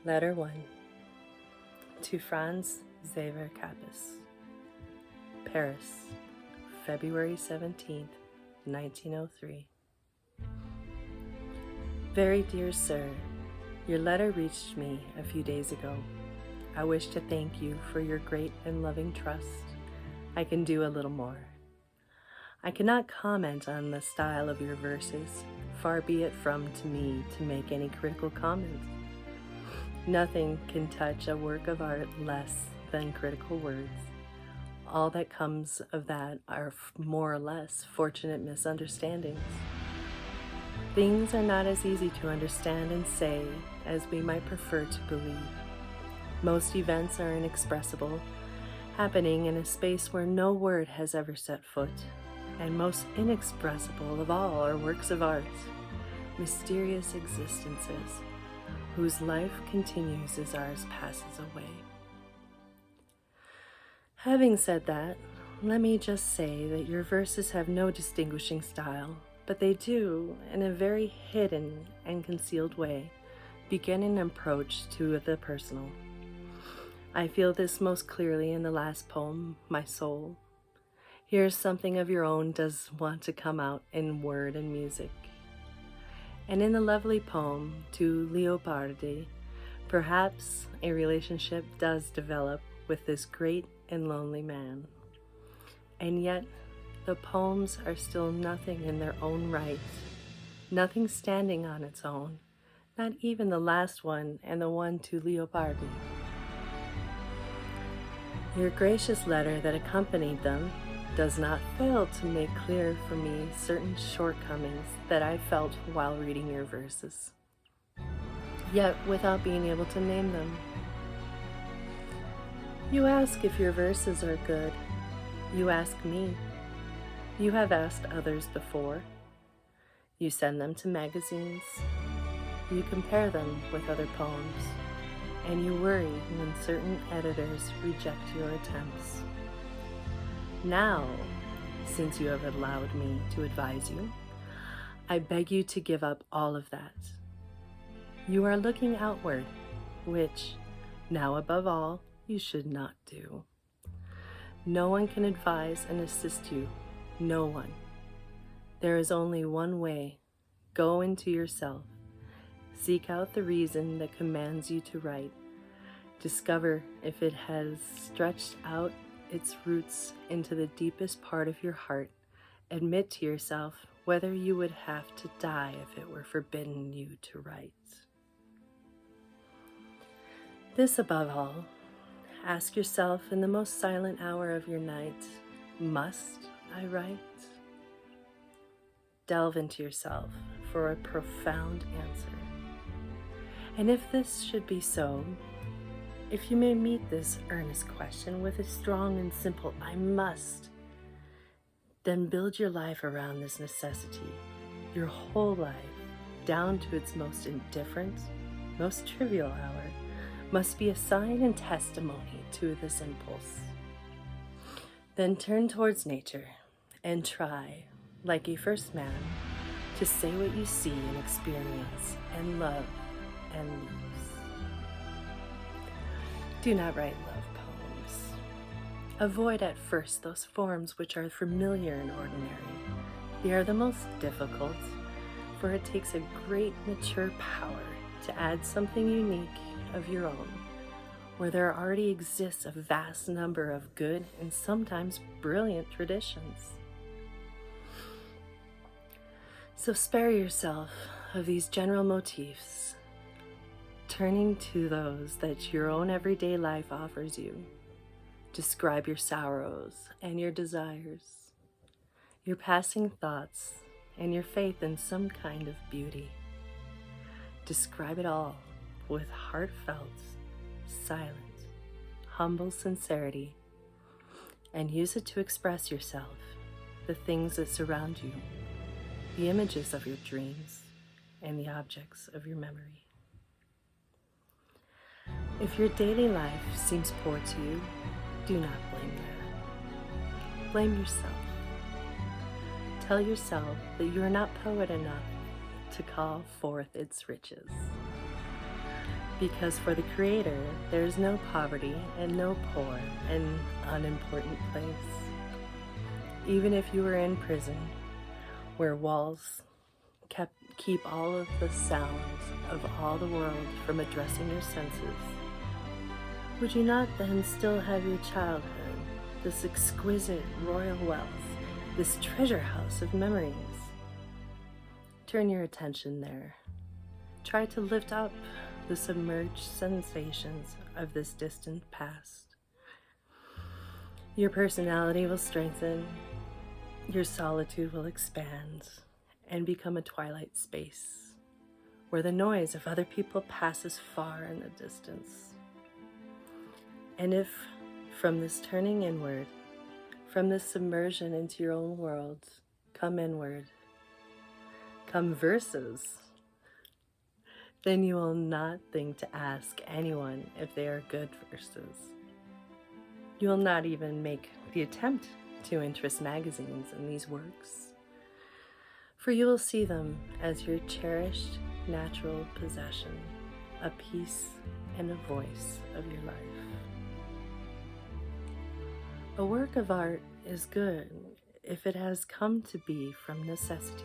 Letter 1 to Franz Xaver Kappus, Paris, February 17th, 1903. Very dear sir, your letter reached me a few days ago. I wish to thank you for your great and loving trust. I can do a little more. I cannot comment on the style of your verses, far be it from to me to make any critical comments. Nothing can touch a work of art less than critical words. All that comes of that are more or less fortunate misunderstandings. Things are not as easy to understand and say as we might prefer to believe. Most events are inexpressible, happening in a space where no word has ever set foot, and most inexpressible of all are works of art, mysterious existences, whose life continues as ours passes away. Having said that, let me just say that your verses have no distinguishing style, but they do, in a very hidden and concealed way, begin an approach to the personal. I feel this most clearly in the last poem, My Soul. Here's something of your own does want to come out in word and music. And in the lovely poem to Leopardi, perhaps a relationship does develop with this great and lonely man. And yet, the poems are still nothing in their own right, nothing standing on its own, not even the last one and the one to Leopardi. Your gracious letter that accompanied them does not fail to make clear for me certain shortcomings that I felt while reading your verses, yet without being able to name them. You ask if your verses are good. You ask me. You have asked others before. You send them to magazines. You compare them with other poems, and you worry when certain editors reject your attempts. Now, since you have allowed me to advise you, I beg you to give up all of that. You are looking outward, which, now above all, you should not do. No one can advise and assist you, no one. There is only one way. Go into yourself. Seek out the reason that commands you to write. Discover if it has stretched out its roots into the deepest part of your heart. Admit to yourself whether you would have to die if it were forbidden you to write. This above all, ask yourself in the most silent hour of your night, must I write? Delve into yourself for a profound answer. And if this should be so, if you may meet this earnest question with a strong and simple I must, then build your life around this necessity. Your whole life, down to its most indifferent, most trivial hour, must be a sign and testimony to this impulse. Then turn towards nature and try, like a first man, to say what you see and experience and love and lose. Do not write love poems. Avoid at first those forms which are familiar and ordinary. They are the most difficult, for it takes a great mature power to add something unique of your own, where there already exists a vast number of good and sometimes brilliant traditions. So spare yourself of these general motifs, turning to those that your own everyday life offers you. Describe your sorrows and your desires, your passing thoughts, and your faith in some kind of beauty. Describe it all with heartfelt, silent, humble sincerity, and use it to express yourself, the things that surround you, the images of your dreams, and the objects of your memory. If your daily life seems poor to you, do not blame that. Blame yourself. Tell yourself that you are not poet enough to call forth its riches. Because for the Creator, there is no poverty and no poor and unimportant place. Even if you were in prison, where walls keep all of the sounds of all the world from addressing your senses, would you not then still have your childhood, this exquisite royal wealth, this treasure house of memories? Turn your attention there. Try to lift up the submerged sensations of this distant past. Your personality will strengthen, your solitude will expand, and become a twilight space, where the noise of other people passes far in the distance. And if, from this turning inward, from this submersion into your own world, come inward, come verses, then you will not think to ask anyone if they are good verses. You will not even make the attempt to interest magazines in these works, for you will see them as your cherished natural possession, a piece and a voice of your life. A work of art is good if it has come to be from necessity.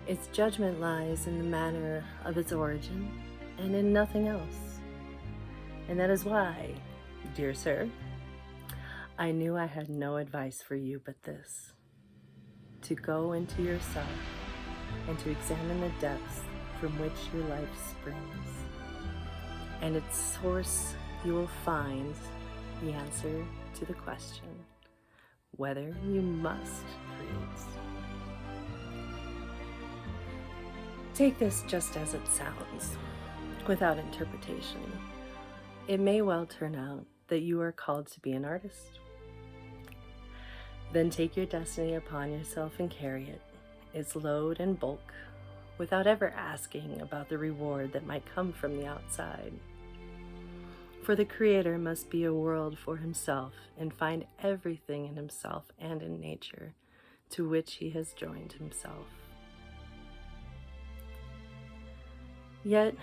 Its judgment lies in the manner of its origin and in nothing else. And that is why, dear sir, I knew I had no advice for you but this: to go into yourself and to examine the depths from which your life springs. And its source you will find the answer to the question whether you must create. Take this just as it sounds, without interpretation. It may well turn out that you are called to be an artist. Then take your destiny upon yourself and carry it, its load and bulk, without ever asking about the reward that might come from the outside. For the Creator must be a world for himself and find everything in himself and in nature to which he has joined himself. Yet,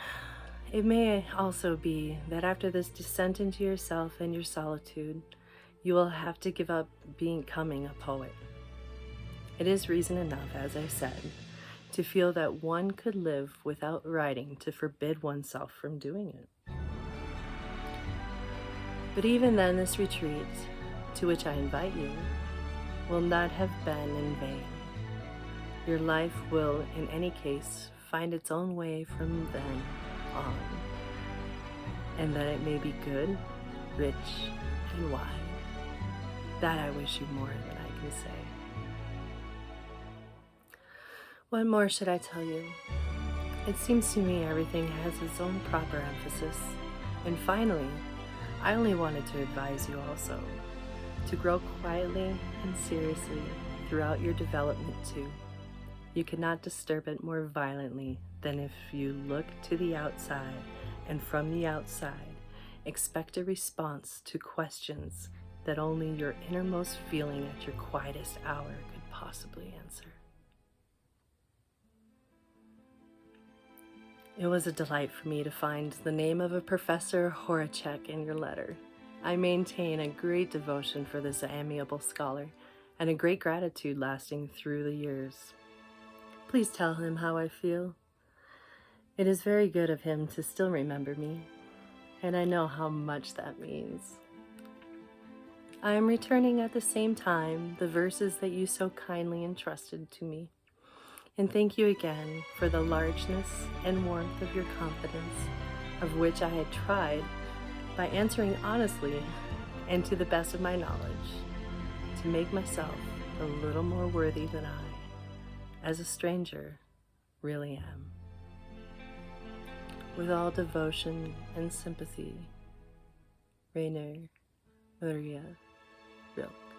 it may also be that after this descent into yourself and your solitude, you will have to give up becoming a poet. It is reason enough, as I said, to feel that one could live without writing to forbid oneself from doing it. But even then, this retreat, to which I invite you, will not have been in vain. Your life will, in any case, find its own way from then on, and that it may be good, rich, and wide. That I wish you more than I can say. What more should I tell you? It seems to me everything has its own proper emphasis. And finally, I only wanted to advise you also to grow quietly and seriously throughout your development too. You cannot disturb it more violently than if you look to the outside and from the outside expect a response to questions that only your innermost feeling at your quietest hour could possibly answer. It was a delight for me to find the name of a Professor Horacek in your letter. I maintain a great devotion for this amiable scholar and a great gratitude lasting through the years. Please tell him how I feel. It is very good of him to still remember me, and I know how much that means. I am returning at the same time the verses that you so kindly entrusted to me, and thank you again for the largeness and warmth of your confidence, of which I had tried, by answering honestly and to the best of my knowledge, to make myself a little more worthy than I, as a stranger, really am. With all devotion and sympathy, Rainer Maria Rilke.